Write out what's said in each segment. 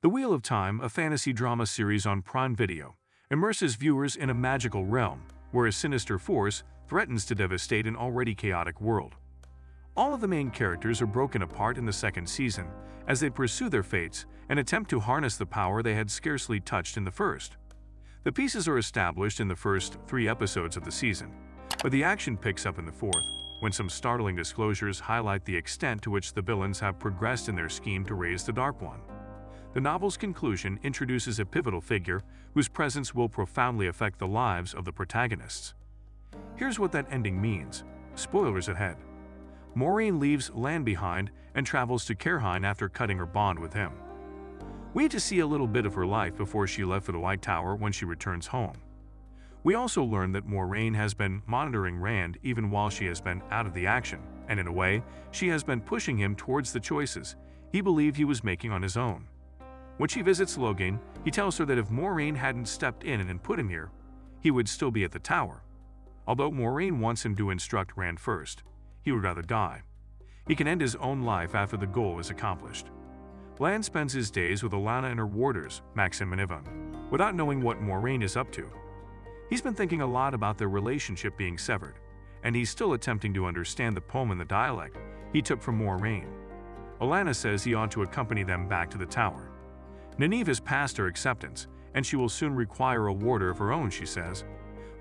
The Wheel of Time, a fantasy drama series on Prime Video, immerses viewers in a magical realm where a sinister force threatens to devastate an already chaotic world. All of the main characters are broken apart in the second season as they pursue their fates and attempt to harness the power they had scarcely touched in the first. The pieces are established in the first 3 episodes of the season, but the action picks up in the fourth, when some startling disclosures highlight the extent to which the villains have progressed in their scheme to raise the Dark One. The novel's conclusion introduces a pivotal figure whose presence will profoundly affect the lives of the protagonists. Here's what that ending means. Spoilers ahead. Moiraine leaves Lan behind and travels to Caerhyn after cutting her bond with him. We get to see a little bit of her life before she left for the White Tower when she returns home. We also learn that Moiraine has been monitoring Rand even while she has been out of the action, and in a way, she has been pushing him towards the choices he believed he was making on his own. When she visits Logain, he tells her that if Moiraine hadn't stepped in and put him here, he would still be at the tower. Although Moiraine wants him to instruct Rand first, he would rather die. He can end his own life after the goal is accomplished. Lan spends his days with Olenna and her warders, Maxim and Yvonne, without knowing what Moiraine is up to. He's been thinking a lot about their relationship being severed, and he's still attempting to understand the poem in the dialect he took from Moiraine. Olenna says he ought to accompany them back to the tower. Nynaeve has passed her acceptance, and she will soon require a warder of her own, she says.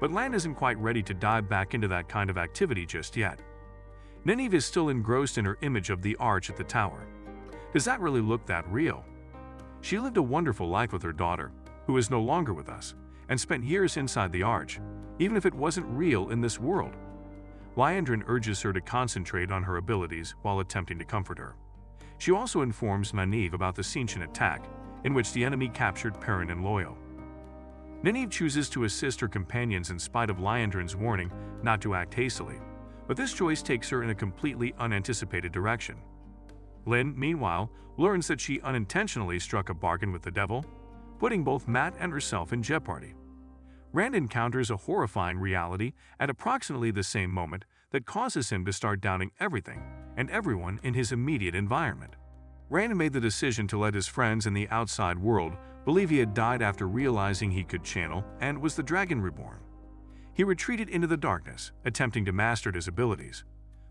But Lan isn't quite ready to dive back into that kind of activity just yet. Nynaeve is still engrossed in her image of the arch at the tower. Does that really look that real? She lived a wonderful life with her daughter, who is no longer with us, and spent years inside the arch, even if it wasn't real in this world. Liandrin urges her to concentrate on her abilities while attempting to comfort her. She also informs Nynaeve about the Seanchan attack, in which the enemy captured Perrin and Loial. Nynaeve chooses to assist her companions in spite of Liandrin's warning not to act hastily, but this choice takes her in a completely unanticipated direction. Lyn, meanwhile, learns that she unintentionally struck a bargain with the devil, putting both Mat and herself in jeopardy. Rand encounters a horrifying reality at approximately the same moment that causes him to start doubting everything and everyone in his immediate environment. Rand made the decision to let his friends in the outside world believe he had died after realizing he could channel and was the Dragon Reborn. He retreated into the darkness, attempting to master his abilities.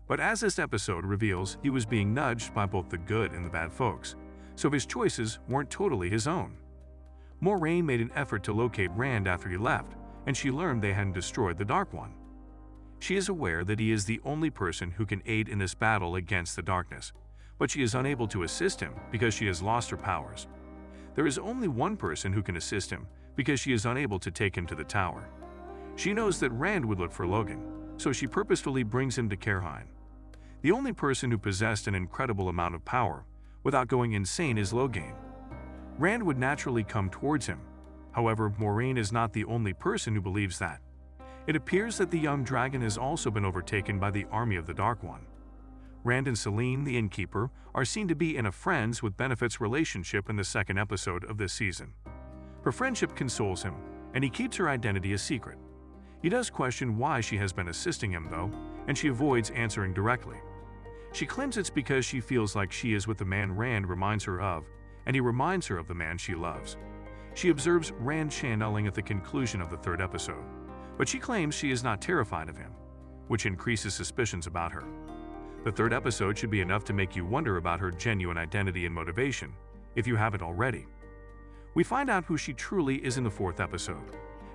But as this episode reveals, he was being nudged by both the good and the bad folks, so his choices weren't totally his own. Moiraine made an effort to locate Rand after he left, and she learned they hadn't destroyed the Dark One. She is aware that he is the only person who can aid in this battle against the darkness, but she is unable to assist him because she has lost her powers. There is only one person who can assist him because she is unable to take him to the tower. She knows that Rand would look for Logan, so she purposefully brings him to Caerhyn. The only person who possessed an incredible amount of power without going insane is Logain. Rand would naturally come towards him. However, Moiraine is not the only person who believes that. It appears that the young dragon has also been overtaken by the army of the Dark One. Rand and Selene, the innkeeper, are seen to be in a friends with benefits relationship in the second episode of this season. Her friendship consoles him, and he keeps her identity a secret. He does question why she has been assisting him, though, and she avoids answering directly. She claims it's because she feels like she is with the man Rand reminds her of, and he reminds her of the man she loves. She observes Rand channeling at the conclusion of the third episode, but she claims she is not terrified of him, which increases suspicions about her. The third episode should be enough to make you wonder about her genuine identity and motivation, if you haven't already. We find out who she truly is in the fourth episode.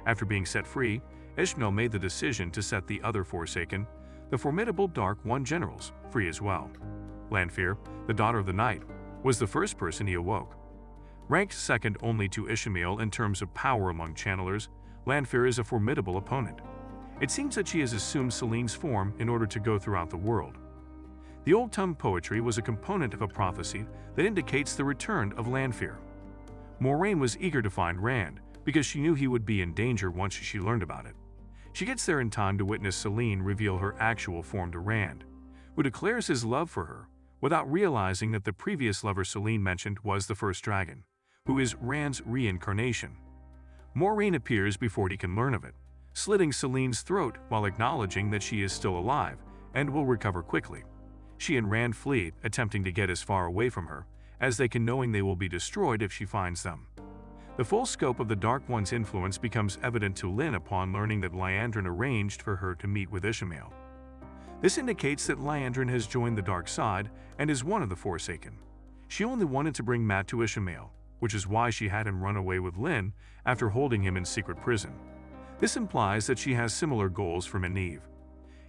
After being set free, Ishmael made the decision to set the other Forsaken, the formidable Dark One generals, free as well. Lanfear, the daughter of the night, was the first person he awoke. Ranked second only to Ishmael in terms of power among channelers, Lanfear is a formidable opponent. It seems that she has assumed Selene's form in order to go throughout the world. The Old Tongue poetry was a component of a prophecy that indicates the return of Lanfear. Moiraine was eager to find Rand because she knew he would be in danger once she learned about it. She gets there in time to witness Selene reveal her actual form to Rand, who declares his love for her without realizing that the previous lover Selene mentioned was the first dragon, who is Rand's reincarnation. Moiraine appears before he can learn of it, slitting Selene's throat while acknowledging that she is still alive and will recover quickly. She and Rand flee, attempting to get as far away from her as they can, knowing they will be destroyed if she finds them. The full scope of the Dark One's influence becomes evident to Lyn upon learning that Liandrin arranged for her to meet with Ishamael. This indicates that Liandrin has joined the dark side and is one of the Forsaken. She only wanted to bring Mat to Ishamael, which is why she had him run away with Lyn after holding him in secret prison. This implies that she has similar goals for Nynaeve.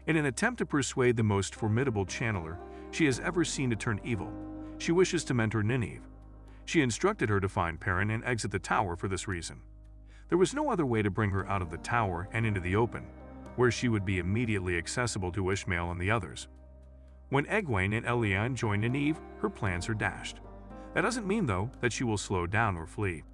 In an attempt to persuade the most formidable channeler she has ever seen to turn evil, she wishes to mentor Nynaeve. She instructed her to find Perrin and exit the tower for this reason. There was no other way to bring her out of the tower and into the open, where she would be immediately accessible to Ishamael and the others. When Egwene and Eliane join Nynaeve, her plans are dashed. That doesn't mean, though, that she will slow down or flee.